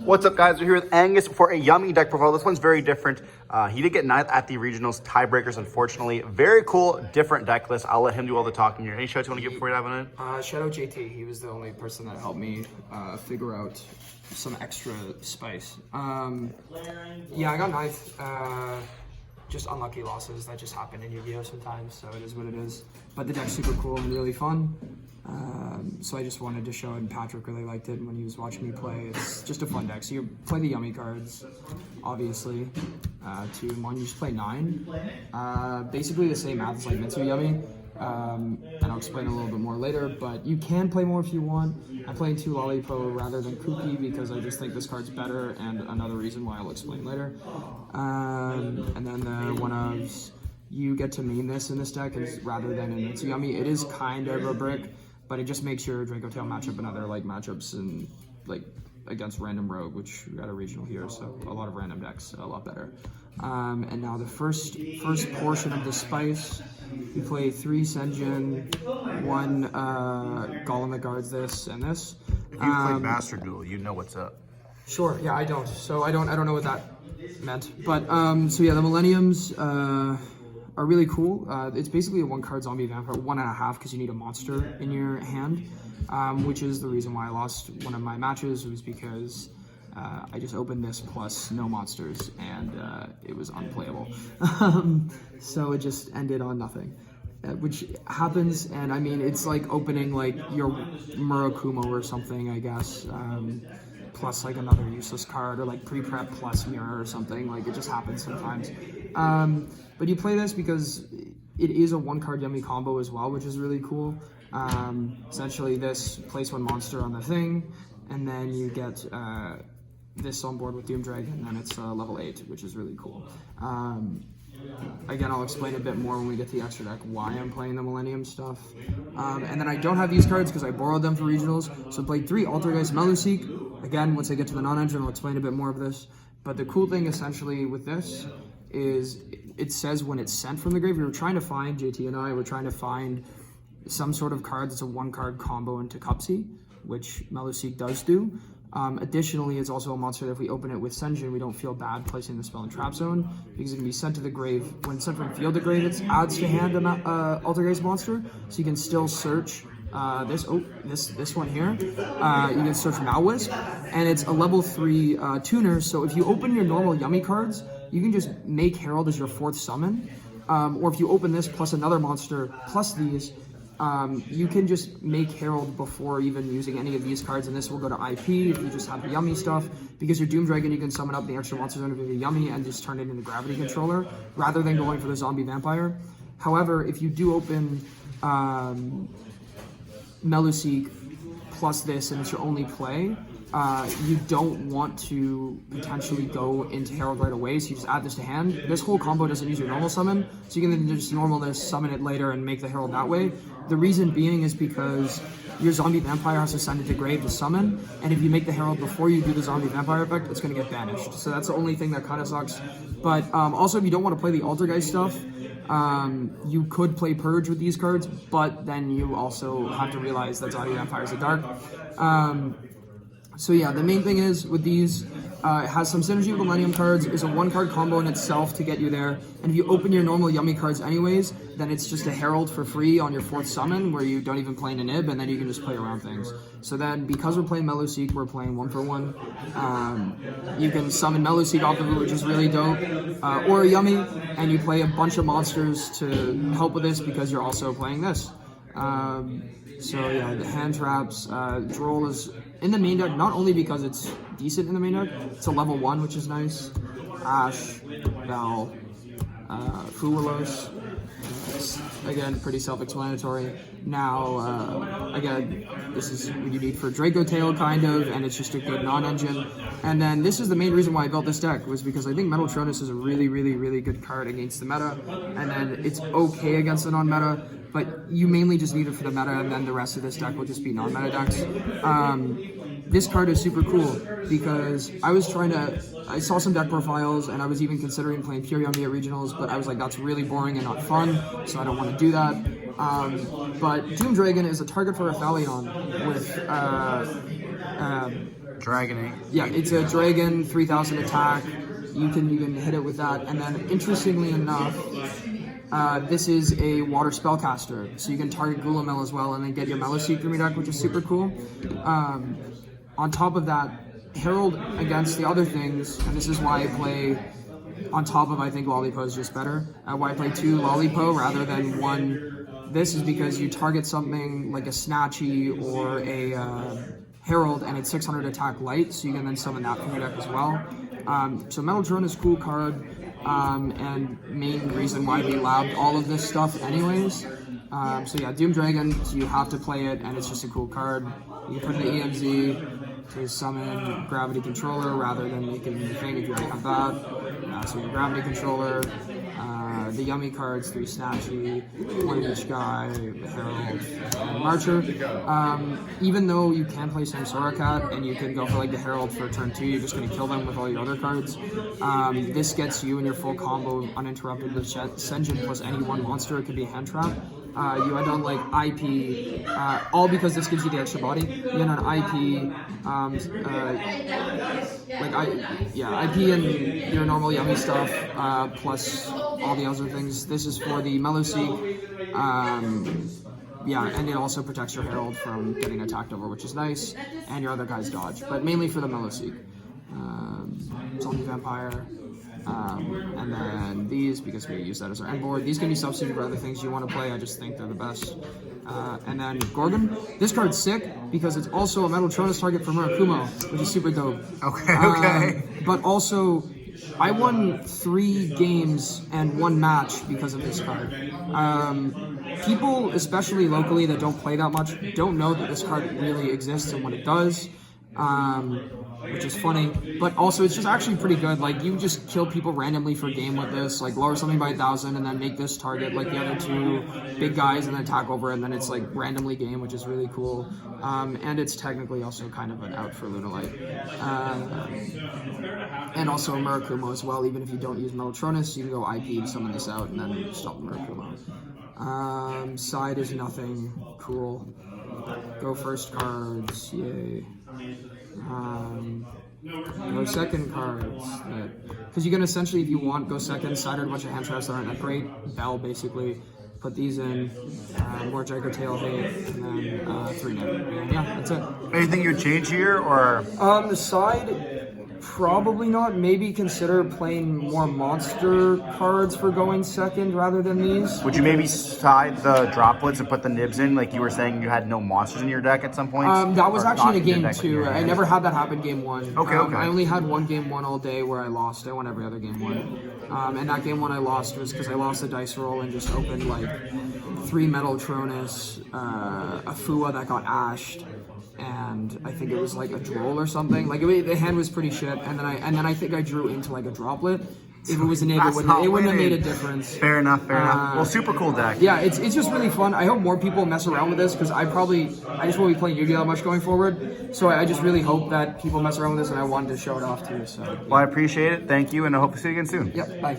What's up, guys? We're here with Angus for a yummy deck profile. This one's very different. He did get 9th at the regionals, tiebreakers, unfortunately. Very cool, different deck list. I'll let him do all the talking here. Any shout outs you want to give before you dive in? Shout out JT. He was the only person that helped me figure out some extra spice. Yeah, I got 9th. Just unlucky losses that just happen in Yu-Gi-Oh! Sometimes, so it is what it is. But the deck's super cool and really fun. So I just wanted to show it, and Patrick really liked it when he was watching me play. It's just a fun deck. So you play the yummy cards, obviously. 2 and 1, you just play 9. Basically the same math as like Mitsu Yummy. And I'll explain a little bit more later, but you can play more if you want. I'm playing 2 Lollipo rather than Kooky because I just think this card's better, and another reason why I'll explain later. And then the one ofs, you get to main this in this deck rather than in Mitsu Yummy. It is kind of a brick, but it just makes your Draco Tail matchup and other like matchups and like against random rogue, which we got a regional here, so a lot of random decks, a lot better. And now the first portion of the spice, we play 3 Senjin, 1 Golem that guards this and this. If you play Master Duel, you know what's up. Sure, yeah, I don't. So I don't know what that meant. But so yeah, the Millenniums are really cool. It's basically a 1-card zombie vampire, 1.5 because you need a monster in your hand, which is the reason why I lost one of my matches, was because I just opened this plus no monsters, and it was unplayable. So it just ended on nothing, which happens. And I mean, it's like opening like your Murakumo or something, I guess, plus like another useless card, or like pre-prep plus mirror or something. Like, it just happens sometimes. But you play this because it is a 1-card yummy combo as well, which is really cool. Essentially this, place 1 monster on the thing, and then you get this on board with Doom Dragon, and then it's level 8, which is really cool. Again, I'll explain a bit more when we get to the extra deck why I'm playing the Millennium stuff. And then I don't have these cards because I borrowed them for regionals. So I played 3 Altergeist Meluseek. Again, once I get to the non-engine, I'll explain a bit more of this. But the cool thing essentially with this is it says when it's sent from the grave. We were trying to find, JT and I were trying to find some sort of card that's a 1-card combo into Cupsy, which Meluseek does do. Additionally, it's also a monster that if we open it with Senjin, we don't feel bad placing the spell in Trap Zone, because it can be sent to the grave. When sent from field to grave, it adds to hand an Altergeist monster, so you can still search this one here. You can search Malwisp, and it's a level 3 tuner, so if you open your normal Yummy cards, you can just make Herald as your 4th summon, or if you open this plus another monster plus these, you can just make Herald before even using any of these cards, and this will go to IP if you just have the Yummy stuff, because your Doom Dragon, you can summon up the extra monsters under the Yummy and just turn it into Gravity Controller, rather than going for the Zombie Vampire. However, if you do open Meluseek plus this, and it's your only play, you don't want to potentially go into Herald right away, so you just add this to hand. This whole combo doesn't use your normal summon, so you can just normal this, summon it later, and make the Herald that way. The reason being is because your Zombie Vampire has to send it to grave to summon, and if you make the Herald before you do the Zombie Vampire effect, it's going to get banished. So that's the only thing that kind of sucks. But also, if you don't want to play the Altergeist stuff, you could play Purge with these cards, but then you also have to realize that Zombie Vampires are dark. So yeah, the main thing is with these, it has some synergy with Millennium cards. It's a 1-card combo in itself to get you there. And if you open your normal Yummy cards anyways, then it's just a Herald for free on your 4th summon, where you don't even play an Nib, and then you can just play around things. So then, because we're playing Meluseek, we're playing 1 for 1. You can summon Meluseek off of it, which is really dope, or a Yummy, and you play a bunch of monsters to help with this because you're also playing this. So yeah, the hand traps, Droll is in the main deck, not only because it's decent in the main deck, it's a level 1, which is nice. Ash, Bell, Fuwalos, again, pretty self-explanatory. Now, again, this is what you need for Draco Tail, kind of, and it's just a good non-engine. And then this is the main reason why I built this deck, was because I think Metal Tronus is a really, really, really good card against the meta, and then it's okay against the non-meta, but you mainly just need it for the meta, and then the rest of this deck will just be non-meta decks. This card is super cool because I saw some deck profiles, and I was even considering playing Pure Yummy at regionals, but I was like, that's really boring and not fun, so I don't want to do that. But Doom Dragon is a target for a Thalion with Dragon 8. Yeah, it's a dragon, 3,000 attack. You can hit it with that. And then, interestingly enough, this is a water spellcaster, so you can target Gulamel as well, and then get your Meloseek from your deck, which is super cool. On top of that, Herald against the other things, and this is why I play on top of, I think Lollipo is just better. Why I play 2 Lollipo rather than 1. This is because you target something like a Snatchy or a Herald, and it's 600 attack light, so you can then summon that from your deck as well. So Metal Drone is a cool card, and main reason why we labbed all of this stuff anyways. So yeah, Doom Dragon, so you have to play it, and it's just a cool card. You can put in the EMZ to summon Gravity Controller rather than making the thing if you already have that. So your Gravity Controller, the Yummy cards, 3 Snatchy, 1 of each guy, the Herald, and Marcher. Even though you can play some Soracat and you can go for like the Herald for turn 2, you're just going to kill them with all your other cards. This gets you in your full combo uninterrupted with Senjin plus any one monster. It could be a hand trap. You end on like IP, all because this gives you the extra body. You end on IP, IP and your normal Yummy stuff, plus all the other things. This is for the Meloseek. And it also protects your Herald from getting attacked over, which is nice, and your other guys dodge, but mainly for the Meloseek. Zombie Vampire. And then these, because we use that as our end board. These can be substituted for other things you want to play. I just think they're the best. And then Gorgon. This card's sick because it's also a Metal Tronus target for Murakumo, which is super dope. Okay. But also, I won 3 games and 1 match because of this card. People, especially locally that don't play that much, don't know that this card really exists and what it does. Which is funny, but also it's just actually pretty good. Like, you just kill people randomly for a game with this, like lower something by 1,000 and then make this target like the other 2 big guys and then attack over, and then it's like randomly game, which is really cool. And it's technically also kind of an out for Lunalight. And also Murakumo as well. Even if you don't use Melotronus, you can go IP to summon this out and then stop Murakumo. Side is nothing cool. Go first cards, yay. Go second cards, because you can essentially, if you want, go second, side a bunch of hand traps that aren't that great. Bell, basically. Put these in, more Jago Tail hit, and then 3 net. And yeah, that's it. Anything you change here, or? The side, probably not. Maybe consider playing more monster cards for going second rather than these. Would you maybe side the droplets and put the nibs in, like you were saying you had no monsters in your deck at some point? That was actually in a game 2. I never had that happen game 1. Okay. I only had 1 game 1 all day where I lost. I won every other game 1. And that game 1 I lost was because I lost the dice roll and just opened like 3 Metal Tronus, a Fua that got ashed, and I think it was like a Duel or something. Like, the hand was pretty shit, and then I think I drew into like a droplet. If it was an 8, it wouldn't have made a difference. Fair enough. Well, super cool deck. Yeah, it's just really fun. I hope more people mess around with this, because I just won't be playing Yu-Gi-Oh! That much going forward. So I just really hope that people mess around with this, and I wanted to show it off too. So. Well, I appreciate it. Thank you, and I hope to see you again soon. Yep, bye.